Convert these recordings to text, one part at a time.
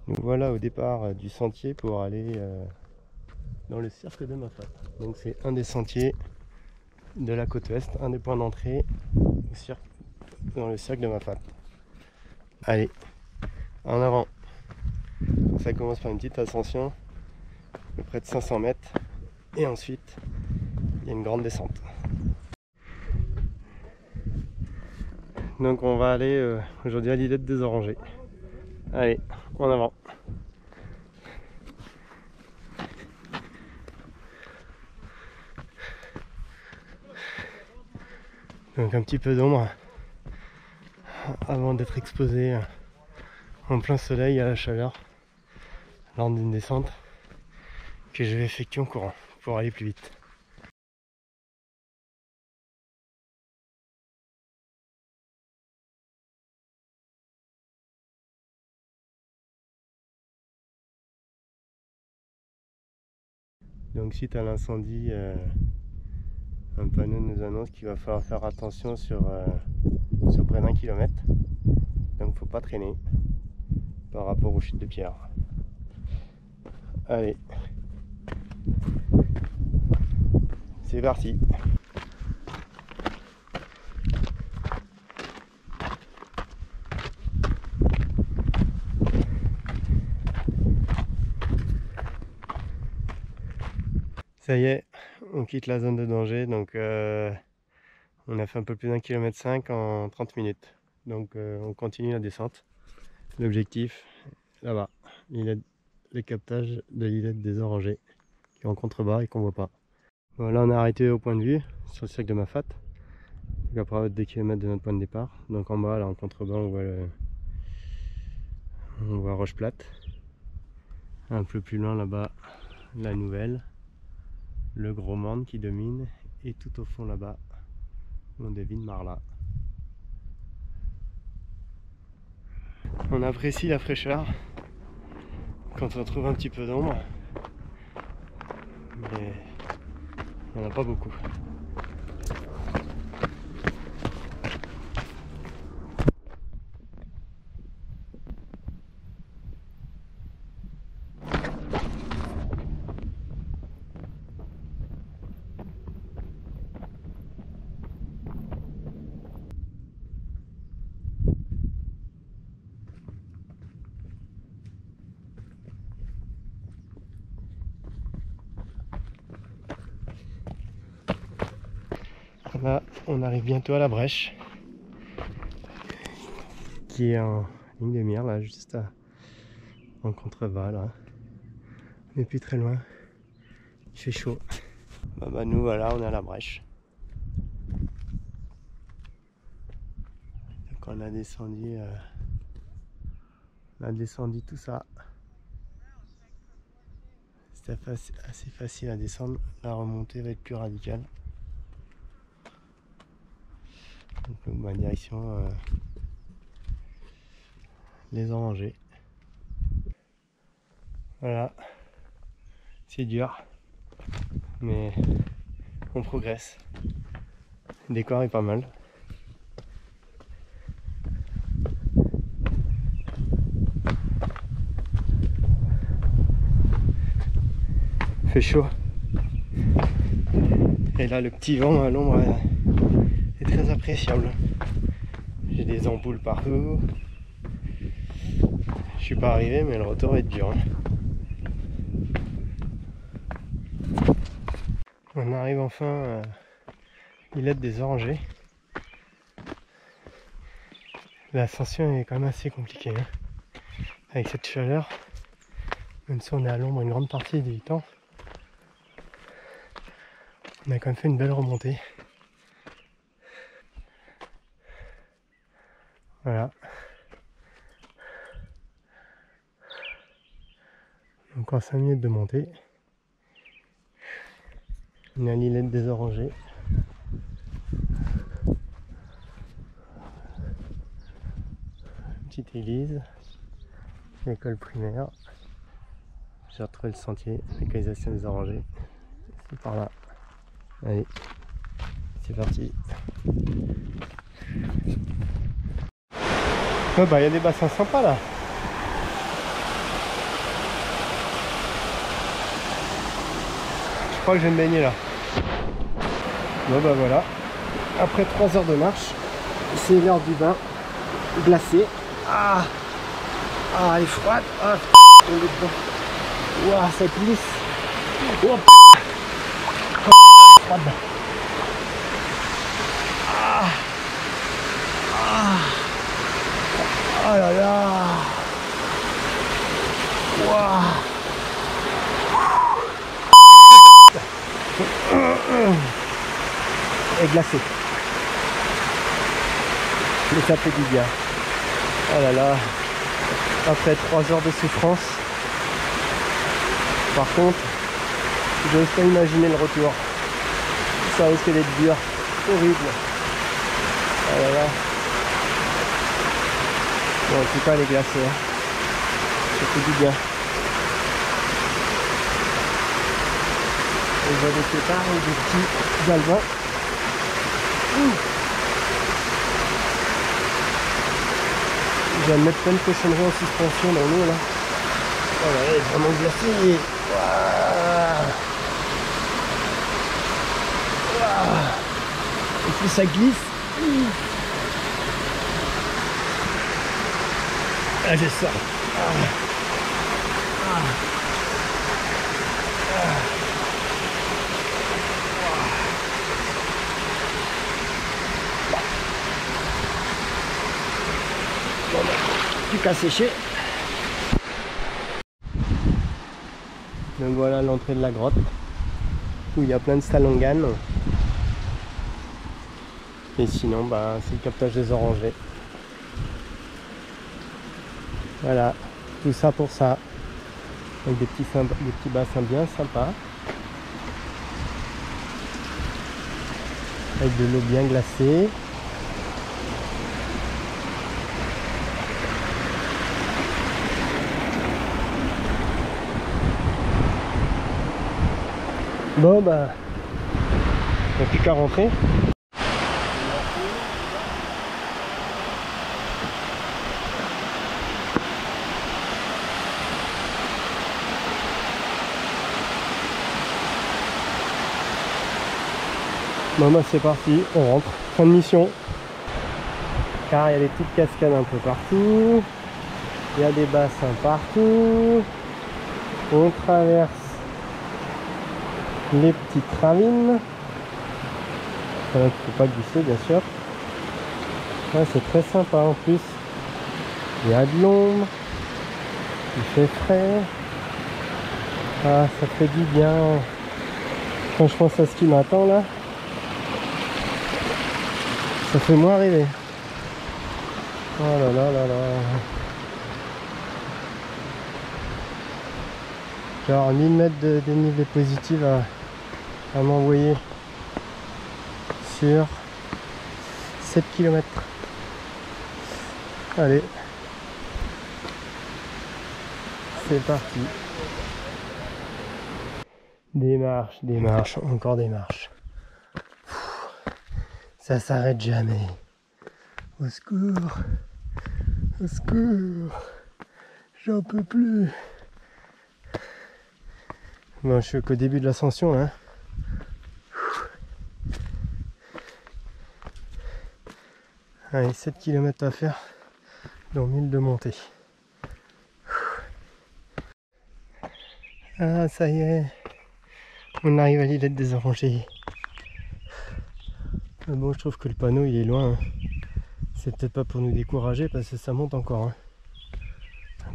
Nous voilà au départ du sentier pour aller dans le cirque de Mafate. Donc c'est un des sentiers de la côte ouest, un des points d'entrée dans le cirque de Mafate. Allez, en avant. Ça commence par une petite ascension de près de 500 mètres et ensuite il y a une grande descente. Donc on va aller aujourd'hui à l'îlette des Orangers. Allez, en avant. Donc un petit peu d'ombre avant d'être exposé en plein soleil à la chaleur lors d'une descente que je vais effectuer en courant pour aller plus vite. Donc suite à l'incendie, un panneau nous annonce qu'il va falloir faire attention sur près d'1 kilomètre. Donc faut pas traîner par rapport aux chutes de pierre. Allez, c'est parti. Ça y est, on quitte la zone de danger, donc on a fait un peu plus d'1,5 km en 30 minutes. Donc on continue la descente. L'objectif, là-bas, le captage de l'îlette des Orangers, qui est en contrebas et qu'on voit pas. Bon, là on a arrêté au point de vue, sur le cirque de Mafate, à peu près 2 km de notre point de départ. Donc en bas, là en contrebas, on voit Roche Plate. Un peu plus loin là-bas, la Nouvelle, le Gros Mande qui domine, et tout au fond là-bas, on devine Marla. On apprécie la fraîcheur quand on trouve un petit peu d'ombre, mais il n'y en a pas beaucoup. Là, on arrive bientôt à la brèche, qui est en ligne de mire, là, juste en contrebas, là. On n'est plus très loin, il fait chaud. Bah nous, voilà, on est à la brèche. Donc on a descendu tout ça. C'était assez facile à descendre, la remontée va être plus radicale. Donc ma direction les Orangers. Voilà, c'est dur, mais on progresse. Le décor est pas mal. Il fait chaud. Et là, le petit vent à l'ombre est très appréciable. J'ai des ampoules partout. Je suis pas arrivé, mais le retour va être dur. On arrive enfin à l'îlette des Orangers. L'ascension est quand même assez compliquée. Avec cette chaleur, même si on est à l'ombre une grande partie du temps, on a quand même fait une belle remontée. Voilà. Encore 5 minutes de montée. On est à l'îlette des Orangers. Petite église, l'école primaire. J'ai retrouvé le sentier, la localisation des Orangers. C'est par là. Allez, c'est parti. Oh bah il y a des bassins sympas là. crois que je vais me baigner là. Bon bah voilà, après 3 heures de marche, c'est l'heure du bain glacé. Ah, ah, elle est froide. Ah, putain, tombé dedans. Ouah, ça glisse. Oh, putain. Oh, froide. Ah, ah, oh là là. Ouah. Et glacé. Mais ça fait du bien. Oh là là. Après 3 heures de souffrance. Par contre, j'ose pas imaginer le retour. Ça risque d'être dur. Horrible. Oh là là. Bon, en tout cas, elle est glacée. Hein. Ça fait du bien. On voit des pétards et des petits alevins. Je vais mettre plein de cochonneries en suspension dans l'eau là. Oh là, elle est vraiment glacée. Waouh. Waouh. Et puis ça glisse. Ah, je sors. Plus qu'à sécher. Donc voilà l'entrée de la grotte où il y a plein de stalanganes. Et sinon bah, c'est le captage des orangers. Voilà, tout ça pour ça. Avec des petits bassins bien sympas. Avec de l'eau bien glacée. Bon bah, il n'y a plus qu'à rentrer. Bon bah c'est parti, on rentre. Fin de mission. Car il y a des petites cascades un peu partout. Il y a des bassins partout. On traverse les petites ravines. Il ne faut pas glisser bien sûr. Là c'est très sympa en plus. Il y a de l'ombre. Il fait frais. Ah, ça fait du bien. Quand je pense à ce qui m'attend là, ça fait moins rêver. Oh là là là là. Genre 1000 mètres de dénivelé positif à m'envoyer sur 7 km. Allez, c'est parti. Des marches, encore des marches. Ça s'arrête jamais. Au secours, au secours, j'en peux plus. Bon, je suis qu'au début de l'ascension là. Allez, 7 km à faire dans 1000 de montée. Ah, ça y est, on arrive à l'îlette des Orangers. Mais bon, je trouve que le panneau il est loin. Hein. C'est peut-être pas pour nous décourager parce que ça monte encore. Hein.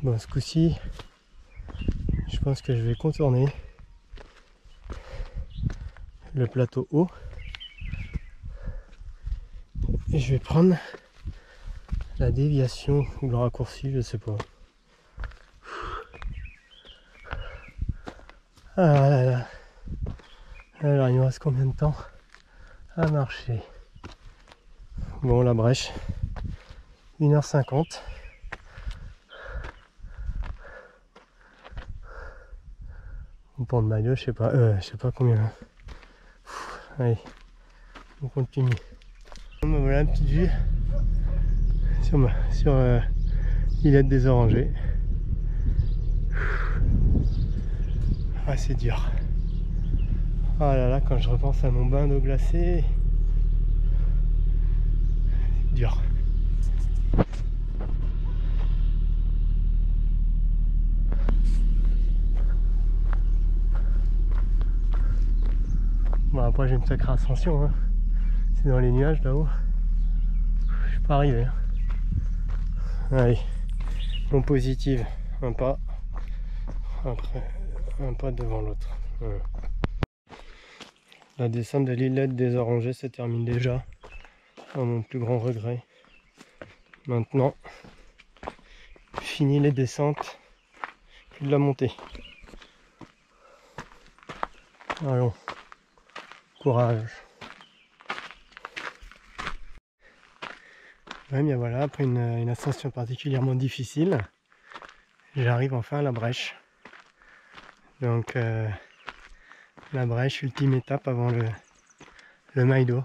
Bon, ce coup-ci, je pense que je vais contourner le plateau haut. Et je vais prendre la déviation ou le raccourci, je sais pas. Ah là là. Alors il nous reste combien de temps à marcher? Bon, la brèche, 1h50. On prend le maillot, je sais pas combien. Allez, on continue. Bon, voilà une petite vue sur l'îlette des Orangers. Ah, c'est dur. Ah là là, quand je repense à mon bain d'eau glacée, c'est dur. Bon, après j'ai une sacrée ascension, hein. C'est dans les nuages là-haut. Je suis pas arrivé, hein. Allez, mon positive, un pas après, un pas devant l'autre. Voilà. La descente de l'îlette des Orangers se termine déjà, à mon plus grand regret. Maintenant, fini les descentes, plus de la montée. Allons, courage. Ouais, bien voilà, après une ascension particulièrement difficile, j'arrive enfin à la brèche. Donc la brèche, ultime étape avant le Maïdo.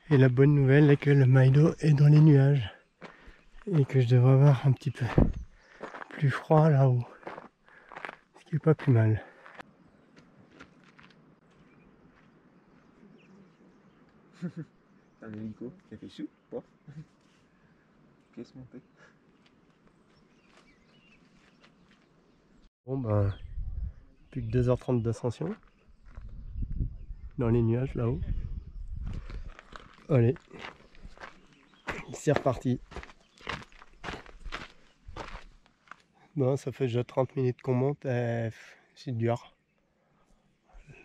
Et la bonne nouvelle est que le Maïdo est dans les nuages et que je devrais avoir un petit peu plus froid là-haut, ce qui est pas plus mal. Un hélico qui a fait chou, pof, pièce montée. Bon ben, plus que 2h30 d'ascension, dans les nuages là-haut. Allez, c'est reparti. Bon, ça fait déjà 30 minutes qu'on monte, c'est dur.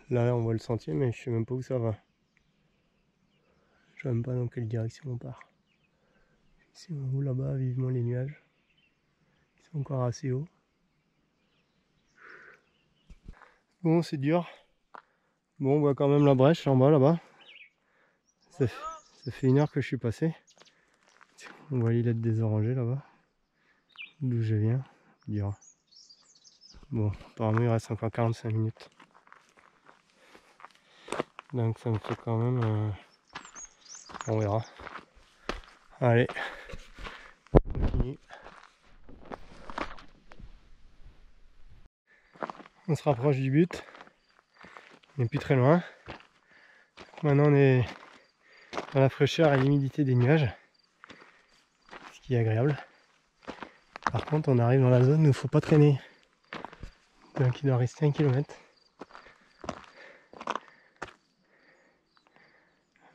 Là on voit le sentier mais je sais même pas où ça va. Je sais même pas dans quelle direction on part. C'est où là-bas, vivement les nuages. Ils sont encore assez hauts. Bon, c'est dur. Bon, on voit quand même la brèche en bas là-bas. Ça fait 1 heure que je suis passé. On voit l'îlette des Orangers là-bas. D'où je viens. Dur. Bon, apparemment il reste encore 45 minutes. Donc ça me fait quand même... On verra. Allez. On continue. On se rapproche du but. On n'est plus très loin. Maintenant on est dans la fraîcheur et l'humidité des nuages. Ce qui est agréable. Par contre on arrive dans la zone où il ne faut pas traîner. Donc il doit rester 1 km.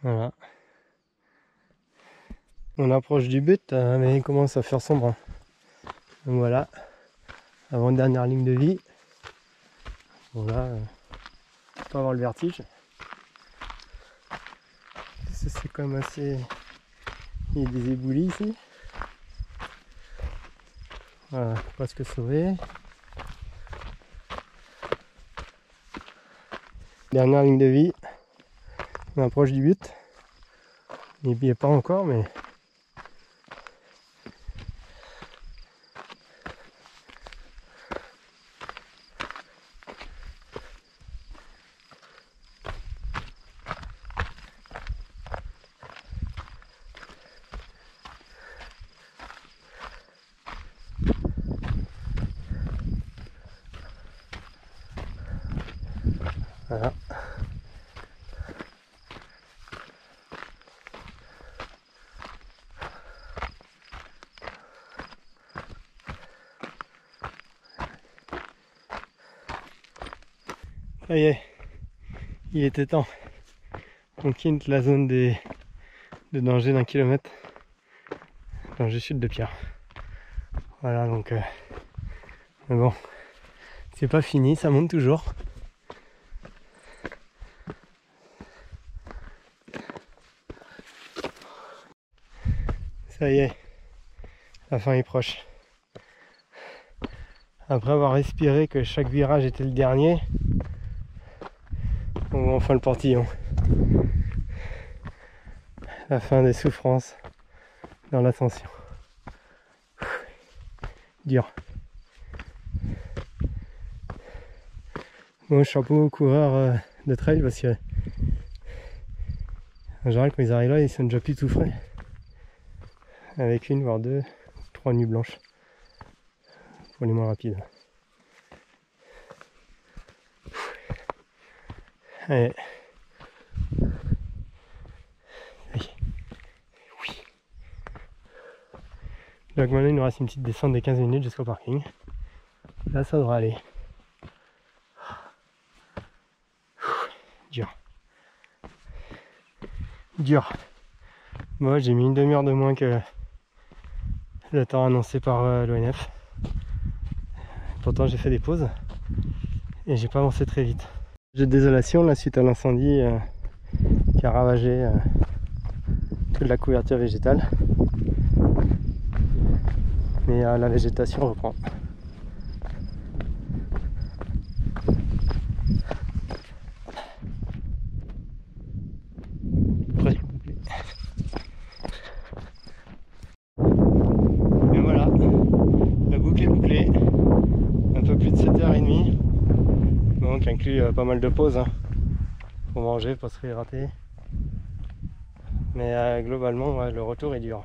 Voilà. On approche du but, mais il commence à faire sombre. Donc voilà. Avant-dernière ligne de vie. Voilà. Pas avoir le vertige. C'est quand même assez... Il y a des éboulis ici. Voilà, presque sauvé. Dernière ligne de vie. On approche du but. Il n'y est pas encore, mais... Voilà. Ça y est, il était temps. On quitte la zone de danger d'1 kilomètre. Danger chute de pierre. Voilà, donc... mais bon, c'est pas fini, ça monte toujours. Ça y est, la fin est proche. Après avoir respiré que chaque virage était le dernier, on voit enfin le portillon. La fin des souffrances dans l'ascension. Dur. Bon, chapeau aux coureurs de trail parce que en général quand ils arrivent là ils sont déjà plus tout frais. Avec 1 voire 2, 3 nuits blanches pour les moins rapides. Allez. Oui. Donc maintenant il nous reste une petite descente de 15 minutes jusqu'au parking. Là ça devrait aller. Dur. Dur. Moi j'ai mis une demi-heure de moins que le temps annoncé par l'ONF. Pourtant j'ai fait des pauses et j'ai pas avancé très vite. J'ai de désolation là suite à l'incendie qui a ravagé toute la couverture végétale. Mais la végétation reprend. Et voilà, la boucle est bouclée. Un peu plus de 7h30. Donc inclut pas mal de pauses hein, pour manger, pour se réhydrater. Mais globalement ouais, le retour est dur.